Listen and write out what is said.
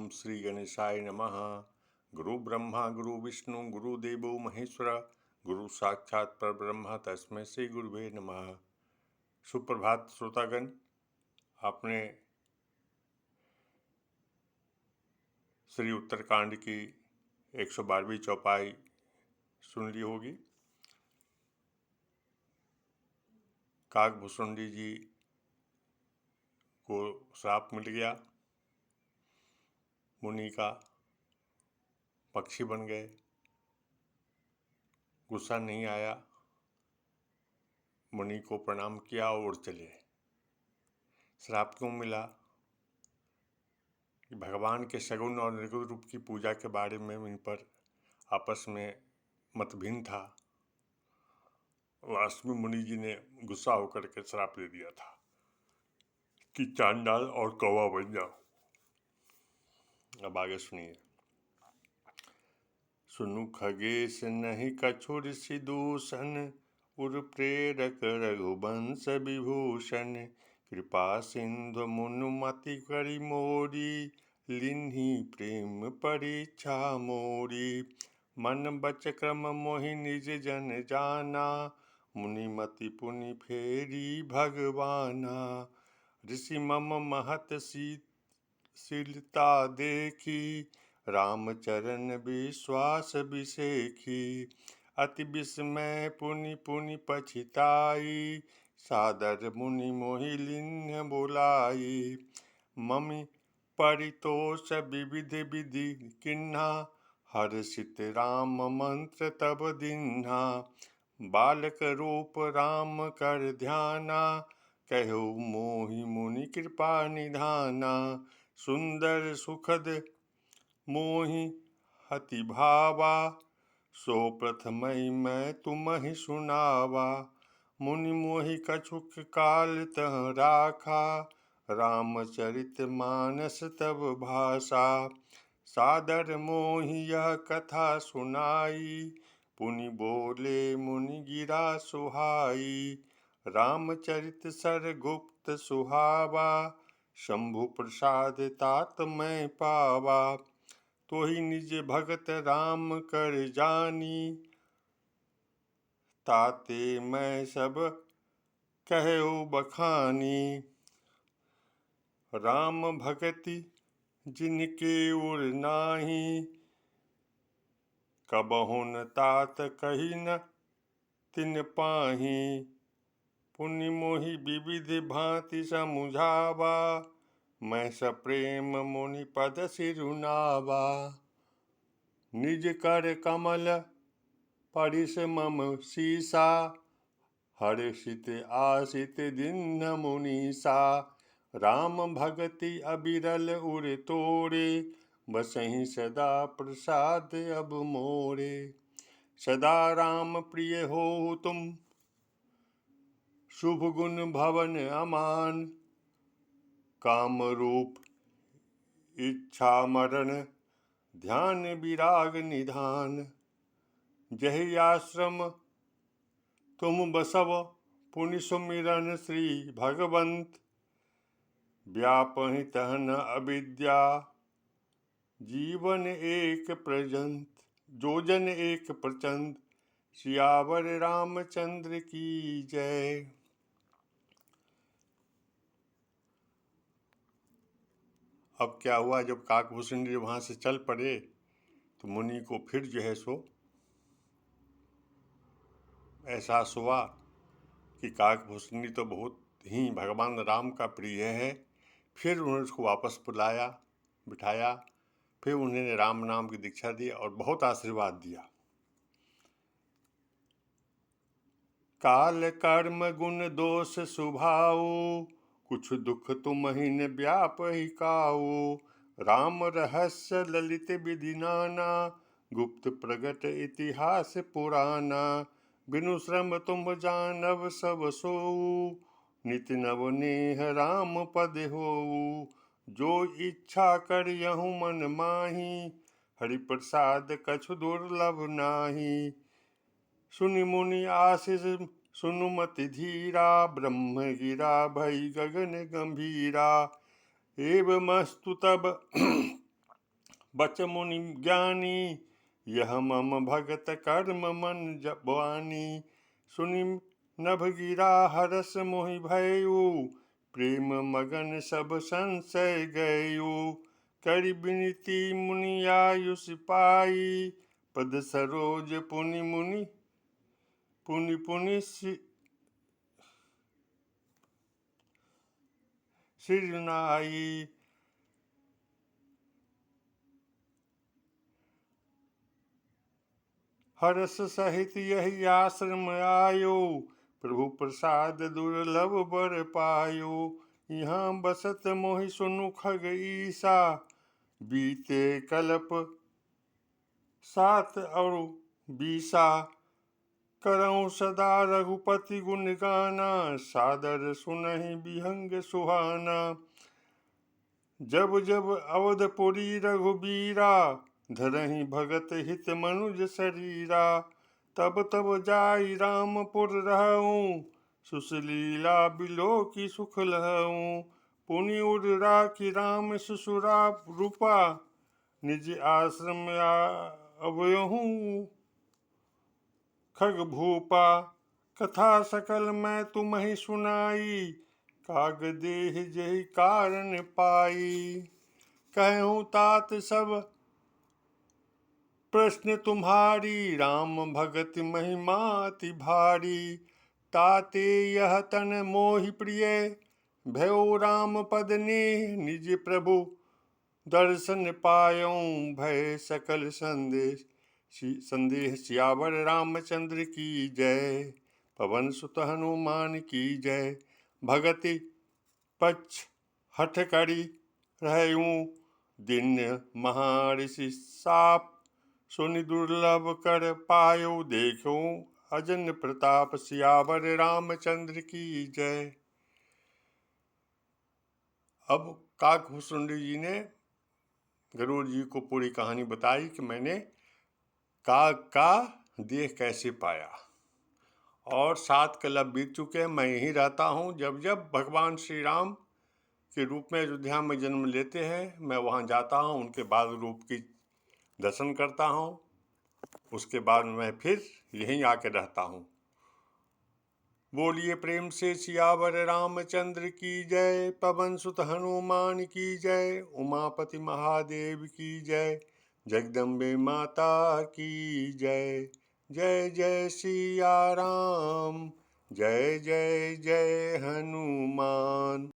ओम श्री गणेशाय नमः। गुरु ब्रह्मा गुरु विष्णु गुरुदेवो महेश्वर गुरु साक्षात परब्रह्म तस्मै श्री गुरुवे नमः। सुप्रभात श्रोतागण, आपने श्री उत्तरकांड की 112वीं चौपाई सुन ली होगी। काकभूषुंडी जी को श्राप मिल गया, मुनि का पक्षी बन गए। गुस्सा नहीं आया, मुनि को प्रणाम किया और चले। श्राप क्यों मिला? कि भगवान के सगुण और निर्गुण रूप की पूजा के बारे में इन पर आपस में मतभिन्न था। लास्ट में मुनि जी ने गुस्सा होकर के श्राप दे दिया था कि चांडाल और कौवा बन जाओ। अब आगे सुनिए। सुनु खगेश नहीं कछु ऋषि दूषण उर प्रेरक रघुवंश विभूषण कृपा सिंधु मुनुमति करि मोरी लिन्ही प्रेम परीक्षा मोरी मन बच क्रम मोहि निज जन जाना मुनिमति पुनि फेरी भगवाना ऋषि मम महत शीलता देखी रामचरण विश्वास विसेखी अति विस्मय पुनि पुनि पछिताई सादर मुनि मोहि लिन्ह बोलाई ममि परितोष विविध विधि किन्हा हर्षित राम मंत्र तब दिन्हा बालक रूप राम कर ध्याना कहो मोहि मुनि कृपा निधाना सुंदर सुखद मोहि हति भावा सो प्रथमहि मैं तुम्हि सुनावा मुनि मोहि कछुक काल तह राखा रामचरित मानस तब भाषा सादर मोहि यह कथा सुनाई पुनि बोले मुनि गिरा सुहाई रामचरित सर गुप्त सुहावा शंभु प्रसाद तात मैं पावा तो ही निज भगत राम कर जानी ताते मैं सब कहु बखानी राम भगति जिनके उर नाही कबहुन तात कही न तिन पाही पुनि मोहि विविध भांति समुझावा मैं सप्रेम मुनि पद सिरुनावा निज कर कमल परिस मम सीसा हर्षित आसित दीन मुनीसा राम भगति अबिरल उर तोरे बसहि सदा प्रसाद अब मोरे सदा राम प्रिय हो तुम शुभ गुण भवन अमान काम रूप इच्छा मरण ध्यान विराग निधान जहि आश्रम तुम बसव पुनि सुमिरन श्री भगवंत व्यापहि तहन अविद्या जीवन एक प्रजंत जोजन एक प्रचंड सियावर रामचंद्र की जय। अब क्या हुआ, जब काकभूषुंडी जी वहाँ से चल पड़े तो मुनि को फिर जो है सो एहसास हुआ कि काकभूषुंडी तो बहुत ही भगवान राम का प्रिय है। फिर उन्होंने उसको वापस बुलाया, बिठाया, फिर उन्होंने राम नाम की दीक्षा दी और बहुत आशीर्वाद दिया। काल कर्म गुण दोष सुभाऊ कुछ दुख तुम्हि न व्यापहि काऊ राम रहस्य ललित विधि नाना गुप्त प्रगट इतिहास पुराना बिनु श्रम तुम जानव सब सोऊ नित नव नेह राम पद होऊ जो इच्छा करियहु मन माही हरि प्रसाद कछु दुर्लभ नाही सुनि मुनि आशीष सुनुमति धीरा ब्रह्म गिरा भई गगन गंभीरा एवमस्तु तब बच मुनि ज्ञानी, यह मम भगत कर्म मन जबानी। सुनि नभ गिरा हरस मोहि भयउ, प्रेम मगन सब संशय गयउ। करि विनती मुनि आयुष पाई, पद सरोज पुनि मुनि पुनि पुनि सिरनाई। हर्ष सहित यही आश्रम आयो, प्रभु प्रसाद दुर्लभ बर पायो। यहाँ बसत मोहि सुनु खग ईसा, बीते कल्प 7 और 20। करऊँ सदा रघुपति गुण गाना, सादर सुनहि बिहंग सुहाना। जब जब अवधपुरी रघुबीरा, धरहि भगत हित मनुज शरीरा। तब तब जाई रामपुर रहऊँ, सुसलीला बिलोकी सुख लहऊँ। पुनि उर राखी राम ससुरा रूपा, निज आश्रम अवयहूँ खग भूपा। कथा सकल मैं तुम्हें सुनाई, काग देह जहि कारण पाई। कहूँ तात सब प्रश्न तुम्हारी, राम भगत महिमा अति भारी। ताते यह तन मोहि प्रिय, भयो राम पद नेह निज प्रभु दर्शन पायूं। भय सकल संदेह सियावर रामचंद्र की जय, पवन सुत हनुमान की जय। भगति पक्ष हठ करी रहूं, दिन महर्षि साप। सुनि दुर्लभ कर पायो, देखो अजन प्रताप। सियावर रामचंद्र की जय। अब काकभूषुंडी जी ने गरुड़ जी को पूरी कहानी बताई कि मैंने काग का देह कैसे पाया, और 7 कल्प बीत चुके हैं। मैं यहीं रहता हूँ। जब जब भगवान श्री राम के रूप में अयोध्या में जन्म लेते हैं, मैं वहाँ जाता हूँ, उनके बाद रूप की दर्शन करता हूँ। उसके बाद मैं फिर यहीं आके रहता हूँ। बोलिए प्रेम से सियावर रामचंद्र की जय, पवन सुत हनुमान की जय, उमापति महादेव की जय, जगदम्बे माता की जय। जय जय सिया राम, जय जय जय हनुमान।